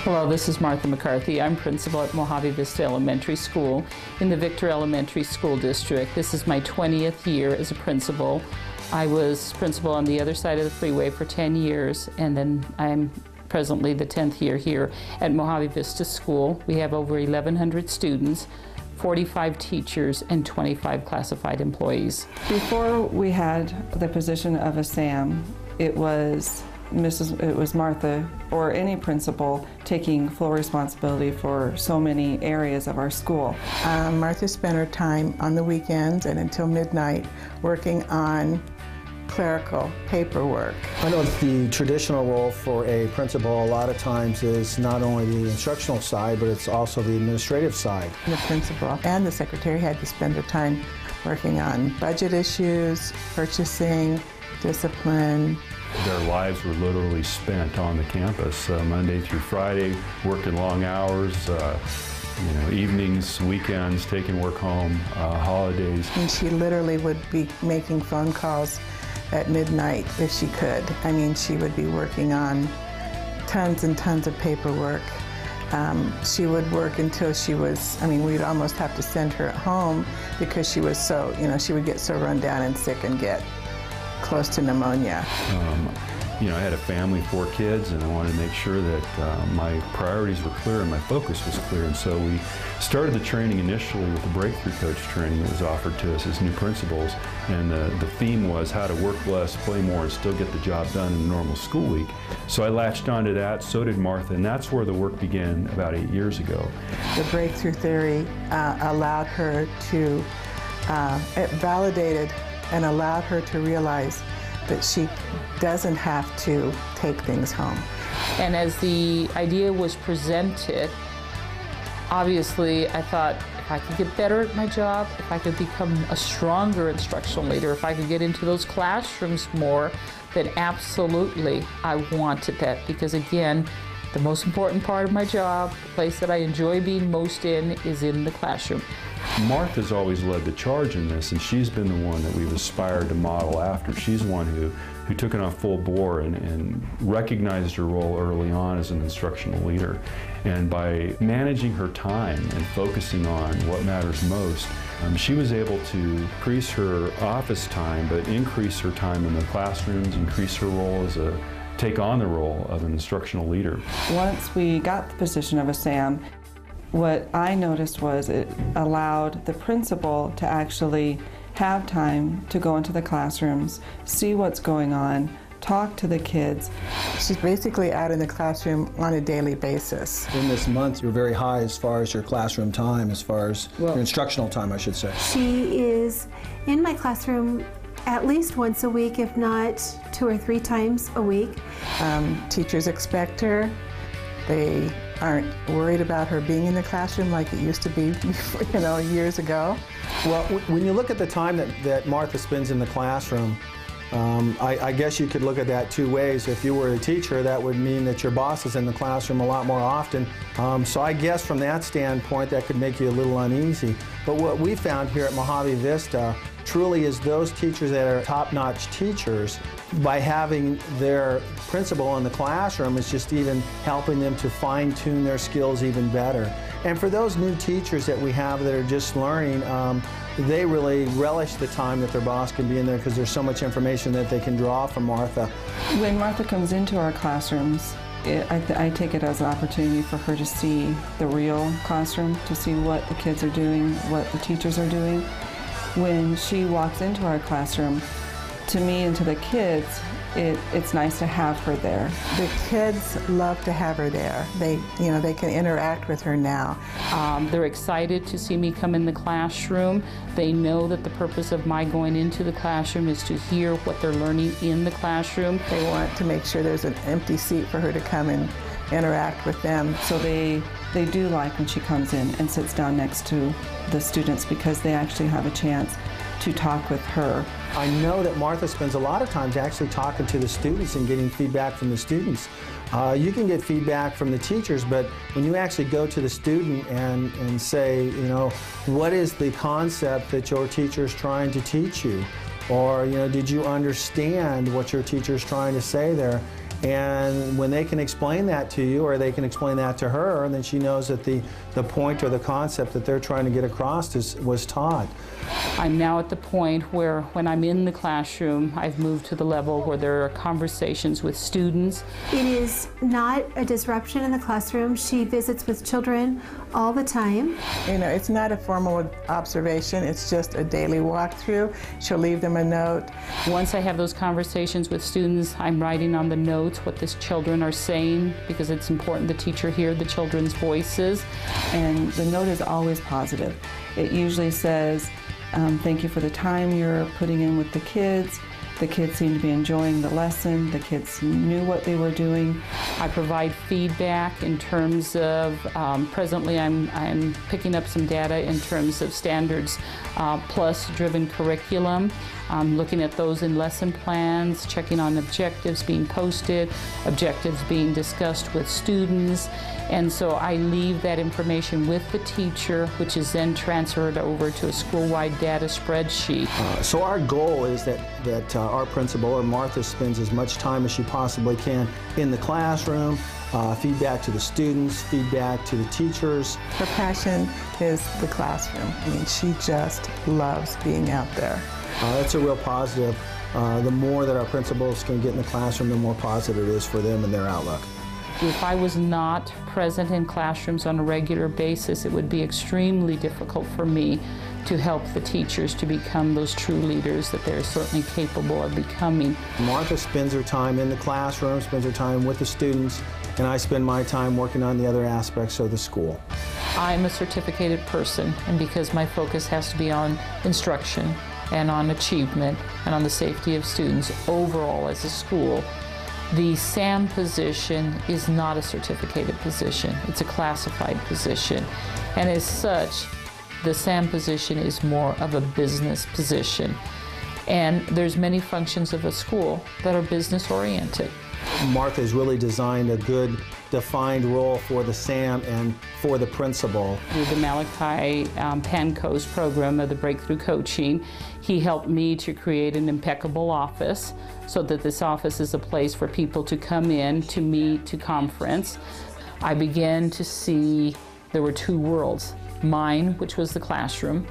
Hello, this is Martha McCarthy. I'm principal at Mojave Vista Elementary School in the Victor Elementary School District. This is my 20th year as a principal. I was principal on the other side of the freeway for 10 years, and then I'm presently the 10th year here at Mojave Vista School. We have over 1,100 students, 45 teachers, and 25 classified employees. Before we had the position of a SAM, it was Martha, or any principal, taking full responsibility for so many areas of our school. Martha spent her time on the weekends and until midnight working on clerical paperwork. I know the traditional role for a principal a lot of times is not only the instructional side, but it's also the administrative side. The principal and the secretary had to spend their time working on budget issues, purchasing, discipline. Their lives were literally spent on the campus, Monday through Friday, working long hours, evenings, weekends, taking work home, holidays. And she literally would be making phone calls at midnight if she could. I mean, she would be working on tons and tons of paperwork. She would work until she was, we'd almost have to send her home because she was so, she would get so run down and sick and get close to pneumonia. I had a family, 4 kids, and I wanted to make sure that my priorities were clear and my focus was clear. And so we started the training initially with the Breakthrough Coach training that was offered to us as new principals. And the theme was how to work less, play more, and still get the job done in a normal school week. So I latched onto that, so did Martha, and that's where the work began about 8 years ago. The breakthrough theory allowed her to, it validated and allowed her to realize that she doesn't have to take things home. And as the idea was presented, obviously I thought if I could get better at my job, if I could become a stronger instructional leader, if I could get into those classrooms more, then absolutely I wanted that, because again, the most important part of my job, the place that I enjoy being most in, is in the classroom. Martha's always led the charge in this, and she's been the one that we've aspired to model after. She's one who took it on full bore and recognized her role early on as an instructional leader. And by managing her time and focusing on what matters most, she was able to increase her office time, but increase her time in the classrooms, increase her role take on the role of an instructional leader. Once we got the position of a SAM, what I noticed was it allowed the principal to actually have time to go into the classrooms, see what's going on, talk to the kids. She's basically out in the classroom on a daily basis. In this month, you're very high as far as your classroom time, as far as your instructional time, I should say. She is in my classroom at least once a week, if not 2 or 3 times a week. Teachers expect her. They aren't worried about her being in the classroom like it used to be, years ago. Well, when you look at the time that Martha spends in the classroom, I guess you could look at that 2 ways. If you were a teacher, that would mean that your boss is in the classroom a lot more often. So I guess from that standpoint, that could make you a little uneasy. But what we found here at Mojave Vista truly is those teachers that are top-notch teachers, by having their principal in the classroom, is just even helping them to fine-tune their skills even better. And for those new teachers that we have that are just learning, they really relish the time that their boss can be in there, because there's so much information that they can draw from Martha. When Martha comes into our classrooms, I take it as an opportunity for her to see the real classroom, to see what the kids are doing, what the teachers are doing. When she walks into our classroom, to me and to the kids, it's nice to have her there. The kids love to have her there. They can interact with her now. They're excited to see me come in the classroom. They know that the purpose of my going into the classroom is to hear what they're learning in the classroom. They want to make sure there's an empty seat for her to come and interact with them. So they do like when she comes in and sits down next to the students, because they actually have a chance to talk with her. I know that Martha spends a lot of times actually talking to the students and getting feedback from the students. You can get feedback from the teachers, but when you actually go to the student and say, what is the concept that your teacher is trying to teach you? Or, did you understand what your teacher is trying to say there? And when they can explain that to you, or they can explain that to her, and then she knows that the point or the concept that they're trying to get across was taught. I'm now at the point where when I'm in the classroom, I've moved to the level where there are conversations with students. It is not a disruption in the classroom. She visits with children all the time. It's not a formal observation, it's just a daily walkthrough. She'll leave them a note. Once I have those conversations with students, I'm writing on the notes what the children are saying, because it's important the teacher hear the children's voices. And the note is always positive. It usually says, thank you for the time you're putting in with the kids. The kids seem to be enjoying the lesson. The kids knew what they were doing. I provide feedback in terms of, presently I'm picking up some data in terms of Standards Plus driven curriculum. I'm looking at those in lesson plans, checking on objectives being posted, objectives being discussed with students. And so I leave that information with the teacher, which is then transferred over to a school-wide data spreadsheet. So our goal is that our principal, or Martha, spends as much time as she possibly can in the classroom, feedback to the students, feedback to the teachers. Her passion is the classroom. She just loves being out there. That's a real positive. The more that our principals can get in the classroom, the more positive it is for them and their outlook. If I was not present in classrooms on a regular basis, it would be extremely difficult for me to help the teachers to become those true leaders that they're certainly capable of becoming. Martha spends her time in the classroom, spends her time with the students, and I spend my time working on the other aspects of the school. I'm a certificated person, and because my focus has to be on instruction and on achievement and on the safety of students overall as a school, the SAM position is not a certificated position. It's a classified position. And as such, the SAM position is more of a business position. And there's many functions of a school that are business oriented. Martha has really designed a good defined role for the SAM and for the principal. Through the Malachi Pankos program of the Breakthrough Coaching, he helped me to create an impeccable office so that this office is a place for people to come in, to meet, to conference. I began to see there were two worlds, mine, which was the classroom,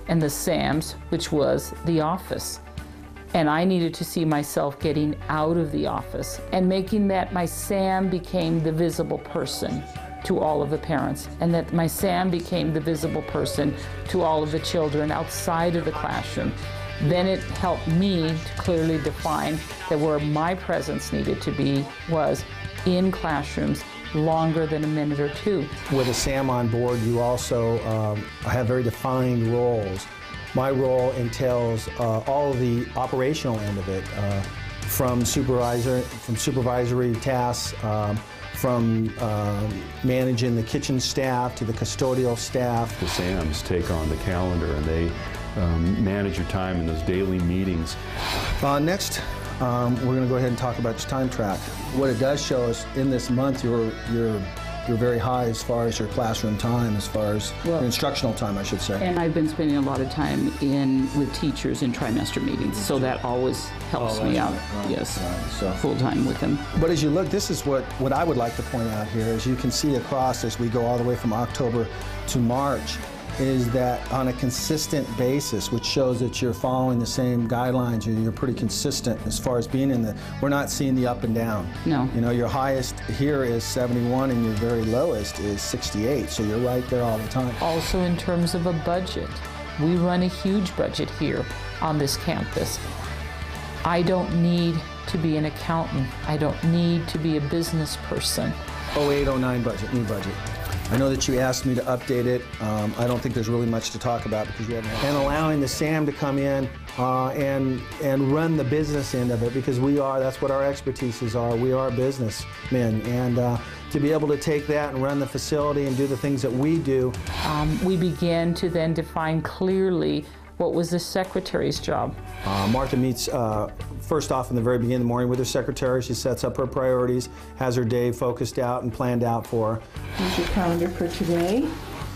and the SAM's, which was the office. And I needed to see myself getting out of the office and making that my SAM became the visible person to all of the parents, and that my SAM became the visible person to all of the children outside of the classroom. Then it helped me to clearly define that where my presence needed to be was in classrooms longer than a minute or two. With a SAM on board, you also have very defined roles. My role entails all of the operational end of it, from supervisory tasks, from managing the kitchen staff to the custodial staff. The SAMs take on the calendar, and they manage your time in those daily meetings. Next, we're going to go ahead and talk about your time track. What it does show us, in this month, you're very high as far as your classroom time, as far as your instructional time, I should say. And I've been spending a lot of time with teachers in trimester meetings, so that always helps me out. Yes, so full time with them. But as you look, this is what I would like to point out here. As you can see across, as we go all the way from October to March, is that on a consistent basis, which shows that you're following the same guidelines, you're pretty consistent as far as being in we're not seeing the up and down. No. Your highest here is 71 and your very lowest is 68, so you're right there all the time. Also in terms of a budget, we run a huge budget here on this campus. I don't need to be an accountant. I don't need to be a business person. 08-09 budget, new budget. I know that you asked me to update it. I don't think there's really much to talk about because we haven't. And allowing the SAM to come in and run the business end of it, because that's what our expertises are. We are businessmen, and to be able to take that and run the facility and do the things that we do. We began to then define clearly what was the secretary's job. Martha meets first off in the very beginning of the morning with her secretary. She sets up her priorities, has her day focused out and planned out for her. Here's your calendar for today.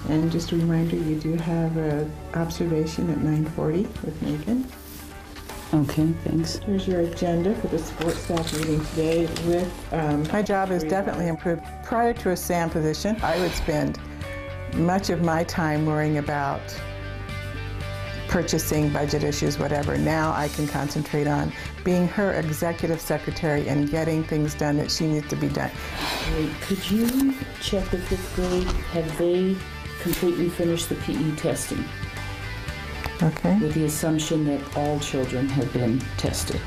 And just a reminder, you do have an observation at 9:40 with Megan. Okay, thanks. Here's your agenda for the support staff meeting today with... my job has definitely improved. Prior to a SAM position, I would spend much of my time worrying about purchasing, budget issues, whatever. Now I can concentrate on being her executive secretary and getting things done that she needs to be done. Wait, could you check the 5th grade? Have they completely finished the PE testing? Okay. With the assumption that all children have been tested.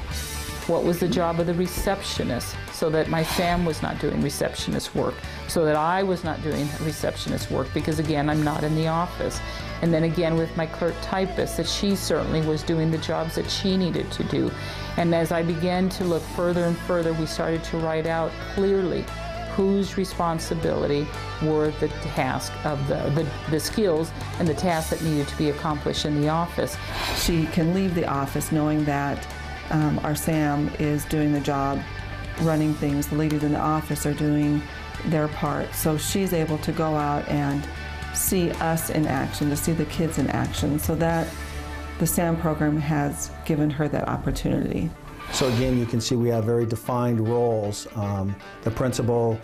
What was the job of the receptionist? So that my SAM was not doing receptionist work, so that I was not doing receptionist work, because again, I'm not in the office. And then again with my clerk typist, that she certainly was doing the jobs that she needed to do. And as I began to look further and further, we started to write out clearly whose responsibility were the task of the skills and the tasks that needed to be accomplished in the office. She can leave the office knowing that our SAM is doing the job, running things. The ladies in the office are doing their part. So she's able to go out and see us in action, to see the kids in action, so that the SAM program has given her that opportunity. So again, you can see we have very defined roles. The principal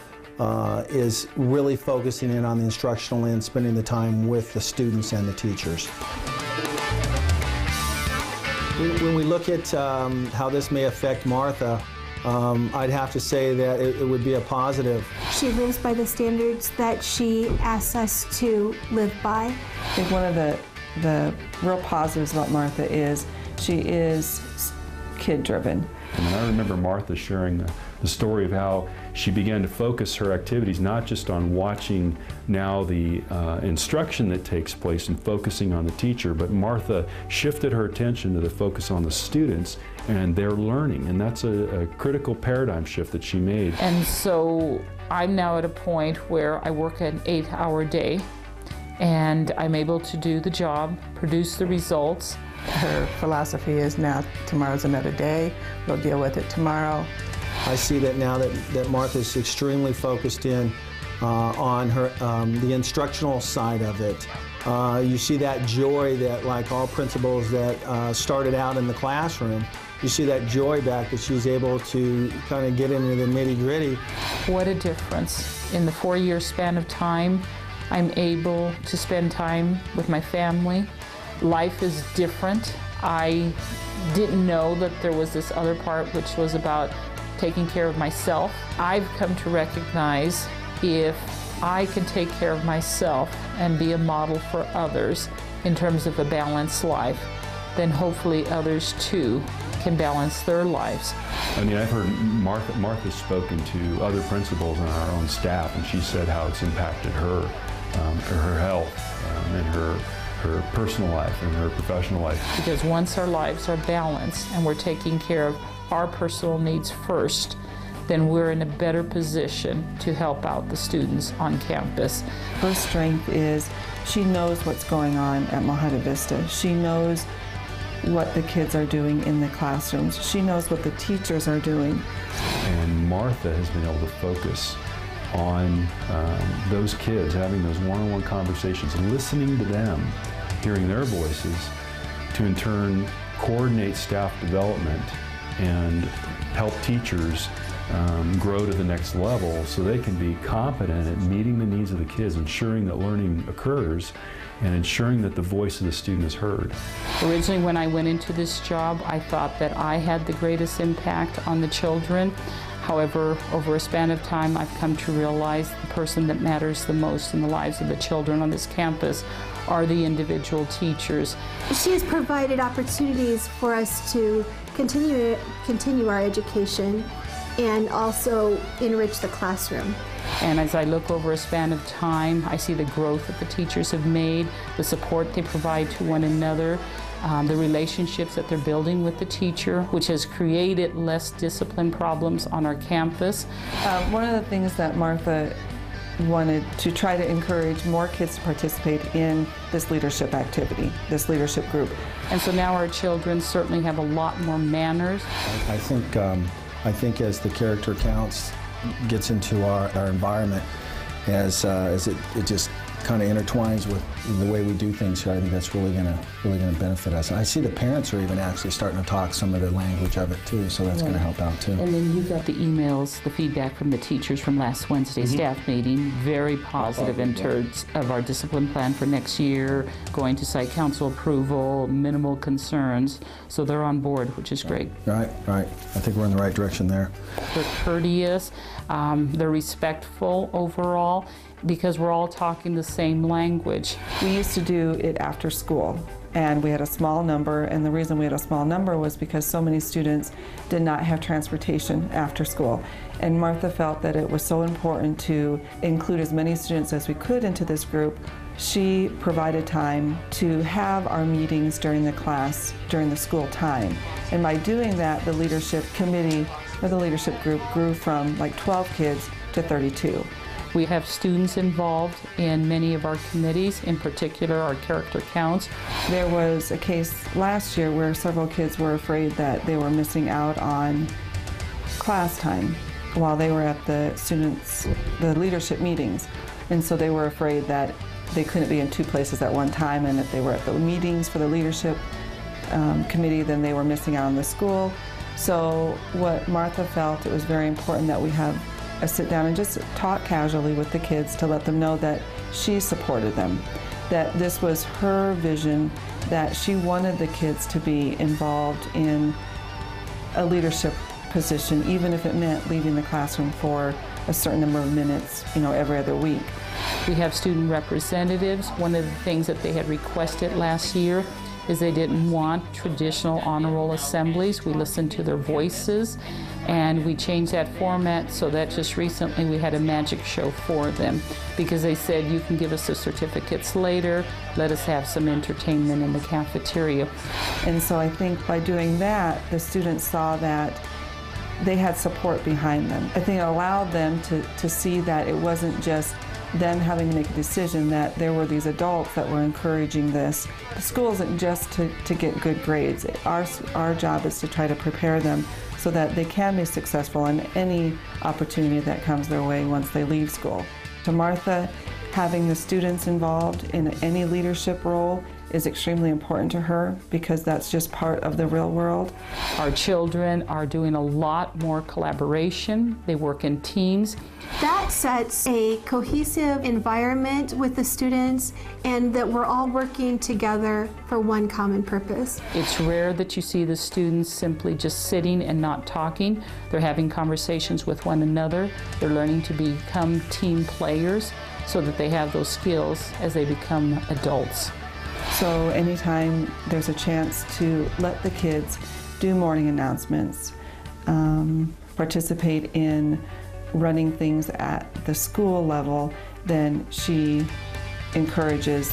is really focusing in on the instructional end, spending the time with the students and the teachers. When we look at how this may affect Martha, I'd have to say that it would be a positive. She lives by the standards that she asks us to live by. I think one of the real positives about Martha is she is kid-driven. And I remember Martha sharing the story of how she began to focus her activities not just on watching now the instruction that takes place and focusing on the teacher, but Martha shifted her attention to the focus on the students and their learning, and that's a critical paradigm shift that she made. And so I'm now at a point where I work an 8-hour day, and I'm able to do the job, produce the results. Her philosophy is now tomorrow's another day, we'll deal with it tomorrow. I see that now that Martha's extremely focused in on her the instructional side of it. You see that joy that, like all principals that started out in the classroom, you see that joy back, that she's able to kind of get into the nitty-gritty. What a difference. In the 4-year span of time, I'm able to spend time with my family. Life is different. I didn't know that there was this other part which was about taking care of myself. I've come to recognize if I can take care of myself and be a model for others in terms of a balanced life, then hopefully others too can balance their lives. I mean, I've heard Martha's spoken to other principals on our own staff, and she said how it's impacted her health and her personal life and her professional life. Because once our lives are balanced and we're taking care of our personal needs first, then we're in a better position to help out the students on campus. Her strength is she knows what's going on at Mojave Vista. She knows what the kids are doing in the classrooms. She knows what the teachers are doing. And Martha has been able to focus on those kids, having those one-on-one conversations, listening to them, hearing their voices, to in turn coordinate staff development and help teachers grow to the next level so they can be competent at meeting the needs of the kids, ensuring that learning occurs, and ensuring that the voice of the student is heard. Originally, when I went into this job, I thought that I had the greatest impact on the children. However, over a span of time, I've come to realize the person that matters the most in the lives of the children on this campus are the individual teachers. She has provided opportunities for us to continue our education and also enrich the classroom. And as I look over a span of time, I see the growth that the teachers have made, the support they provide to one another, the relationships that they're building with the teacher, which has created less discipline problems on our campus. One of the things that Martha wanted to try to encourage more kids to participate in this leadership activity, this leadership group. And so now our children certainly have a lot more manners. I think as the character counts gets into our environment, as it just kind of intertwines with the way we do things here, I think that's really going to benefit us. And I see the parents are even actually starting to talk some of the language of it too, so that's going to help out too. And then you got the emails, the feedback from the teachers from last Wednesday's staff meeting, very positive in terms of our discipline plan for next year, going to site council approval, minimal concerns, so they're on board, which is great. Right. I think we're in the right direction there. They're courteous, they're respectful overall, because we're all talking the same language. We used to do it after school, and we had a small number, and the reason we had a small number was because so many students did not have transportation after school. And Martha felt that it was so important to include as many students as we could into this group. She provided time to have our meetings during the class, during the school time. And by doing that, the leadership committee, or the leadership group, grew from like 12 kids to 32. We have students involved in many of our committees, in particular our character counts. There was a case last year where several kids were afraid that they were missing out on class time while they were at the leadership meetings. And so they were afraid that they couldn't be in two places at one time, and if they were at the meetings for the leadership committee, then they were missing out on the school. So what Martha felt, it was very important that we have a sit down and just talk casually with the kids to let them know that she supported them, that this was her vision, that she wanted the kids to be involved in a leadership position, even if it meant leaving the classroom for a certain number of minutes, every other week. We have student representatives. One of the things that they had requested last year is they didn't want traditional honor roll assemblies. We listened to their voices, and we changed that format so that just recently we had a magic show for them, because they said, you can give us the certificates later, let us have some entertainment in the cafeteria. And so I think by doing that, the students saw that they had support behind them. I think it allowed them to see that it wasn't just them having to make a decision, that there were these adults that were encouraging this. The school isn't just to get good grades. Our job is to try to prepare them so that they can be successful in any opportunity that comes their way once they leave school. To Martha, having the students involved in any leadership role is extremely important to her, because that's just part of the real world. Our children are doing a lot more collaboration. They work in teams. That sets a cohesive environment with the students, and that we're all working together for one common purpose. It's rare that you see the students simply just sitting and not talking. They're having conversations with one another. They're learning to become team players so that they have those skills as they become adults. So anytime there's a chance to let the kids do morning announcements, participate in running things at the school level, then she encourages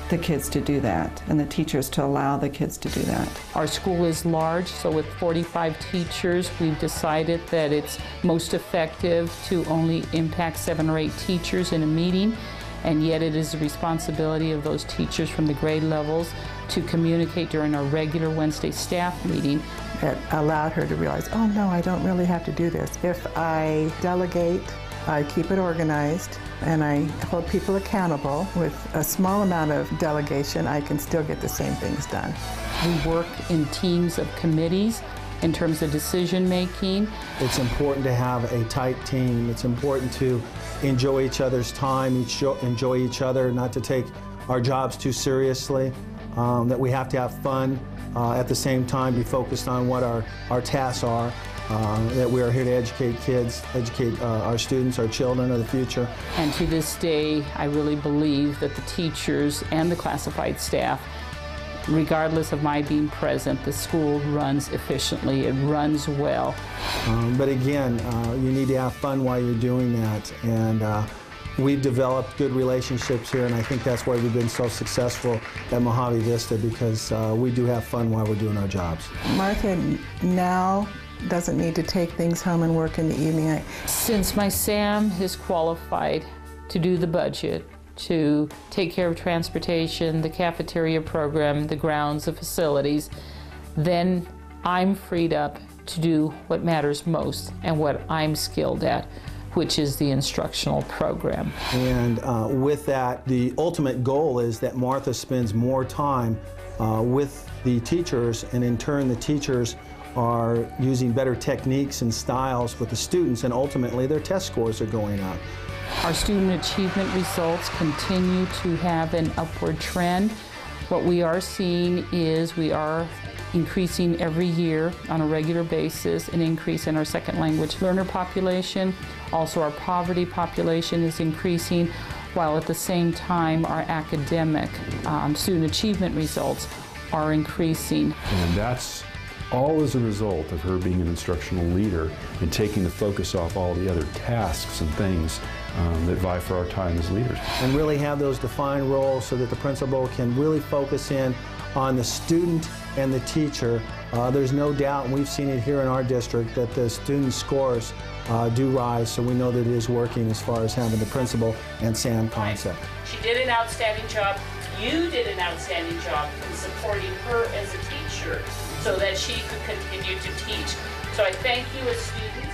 the kids to do that, and the teachers to allow the kids to do that. Our school is large, so with 45 teachers, we've decided that it's most effective to only impact 7 or 8 teachers in a meeting. And yet it is the responsibility of those teachers from the grade levels to communicate during our regular Wednesday staff meeting. It allowed her to realize, oh no, I don't really have to do this. If I delegate, I keep it organized, and I hold people accountable, with a small amount of delegation, I can still get the same things done. We work in teams of committees in terms of decision making. It's important to have a tight team. It's important to enjoy each other's time, enjoy each other, not to take our jobs too seriously, that we have to have fun, at the same time be focused on what our tasks are, that we are here to educate kids, educate our students, our children of the future. And to this day, I really believe that the teachers and the classified staff Regardless of my being present, the school runs efficiently, it runs well. But again, you need to have fun while you're doing that. And we've developed good relationships here, and I think that's why we've been so successful at Mojave Vista, because we do have fun while we're doing our jobs. Martha now doesn't need to take things home and work in the evening. Since my Sam is qualified to do the budget, to take care of transportation, the cafeteria program, the grounds, the facilities, then I'm freed up to do what matters most and what I'm skilled at, which is the instructional program. And with that, the ultimate goal is that Martha spends more time with the teachers, and in turn the teachers are using better techniques and styles with the students, and ultimately their test scores are going up. Our student achievement results continue to have an upward trend. What we are seeing is we are increasing every year on a regular basis, an increase in our second language learner population. Also, our poverty population is increasing, while at the same time our academic student achievement results are increasing. And that's all as a result of her being an instructional leader and taking the focus off all the other tasks and things that vie for our time as leaders. And really have those defined roles so that the principal can really focus in on the student and the teacher. There's no doubt, and we've seen it here in our district, that the student scores do rise, so we know that it is working as far as having the principal and SAM concept. She did an outstanding job. You did an outstanding job in supporting her as a teacher so that she could continue to teach. So I thank you as students.